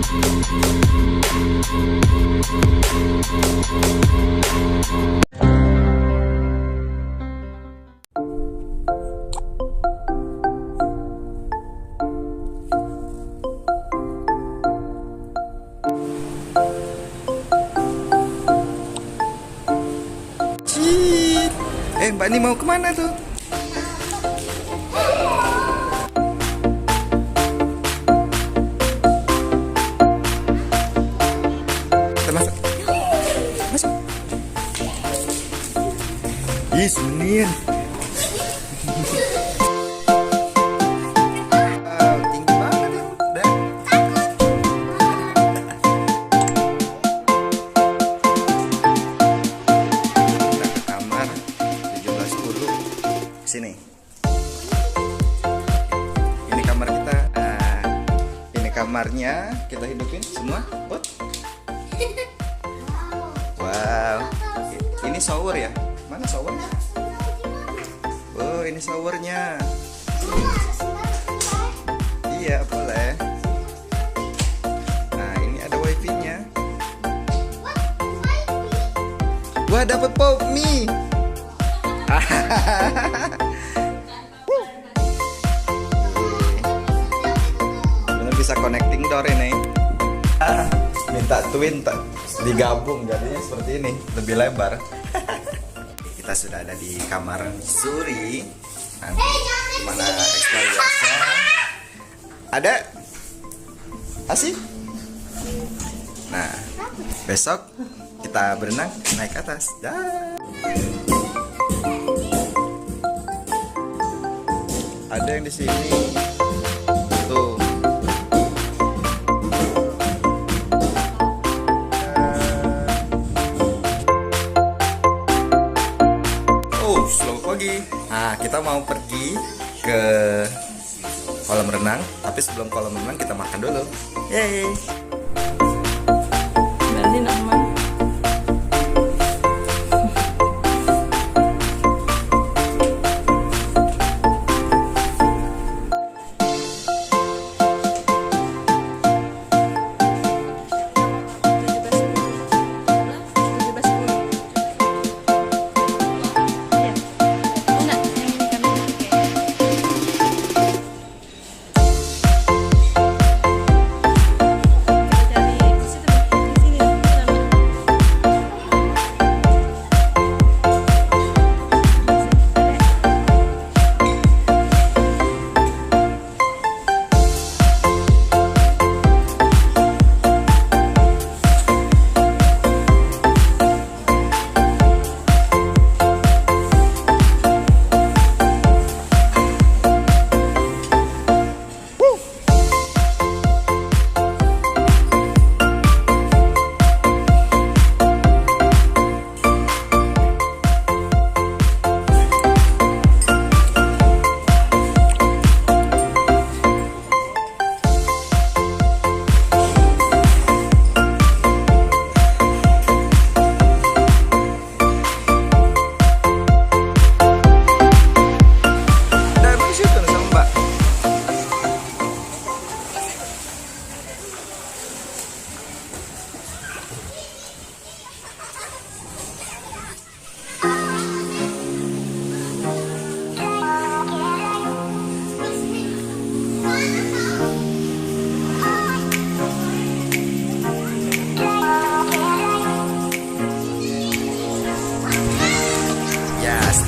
Mbak Ni mau kemana tuh? Kita masuk. Masuk. Ih, Sunin. Wow, tinggi banget ya. Udah. Kita ke kamar 1710. Sini. Ini kamar kita. Ini kamarnya. Kita hidupin semua. Wow. Ini shower ya? Mana showernya? Oh, ini showernya. Iya, boleh. Nah, ini ada wifi-nya. Wah, dapat pop mie. Ini bisa connecting door ini. Minta twin digabung jadinya seperti ini, lebih lebar. Kita sudah ada di kamar Suri. Nanti gimana experience-nya? Ada? Asik? Nah, besok kita berenang naik ke atas. Dah. Ada yang di sini. Tuh. Oh, selamat pagi. Nah, kita mau pergi ke kolam renang, tapi sebelum kolam renang kita makan dulu. Yeay. Berarti aman.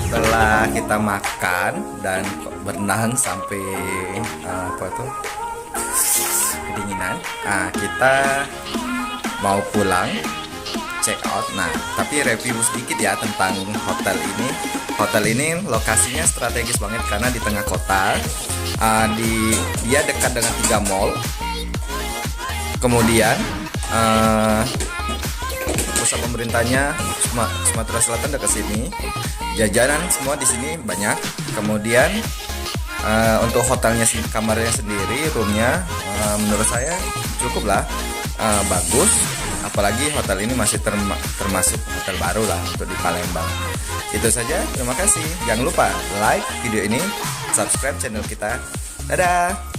Setelah kita makan dan berenang sampai kedinginan, kita mau pulang check out. Nah, tapi review sedikit ya tentang hotel ini. Hotel ini lokasinya strategis banget karena di tengah kota. Dia dekat dengan 3 mall. Kemudian pusat pemerintahnya Sumatera Selatan dekat sini. Jajanan semua di sini banyak. Kemudian untuk hotelnya, kamarnya sendiri, roomnya menurut saya cukup lah, bagus. Apalagi hotel ini masih termasuk hotel baru lah untuk di Palembang. Itu saja, terima kasih. Jangan lupa like video ini, subscribe channel kita. Dadah.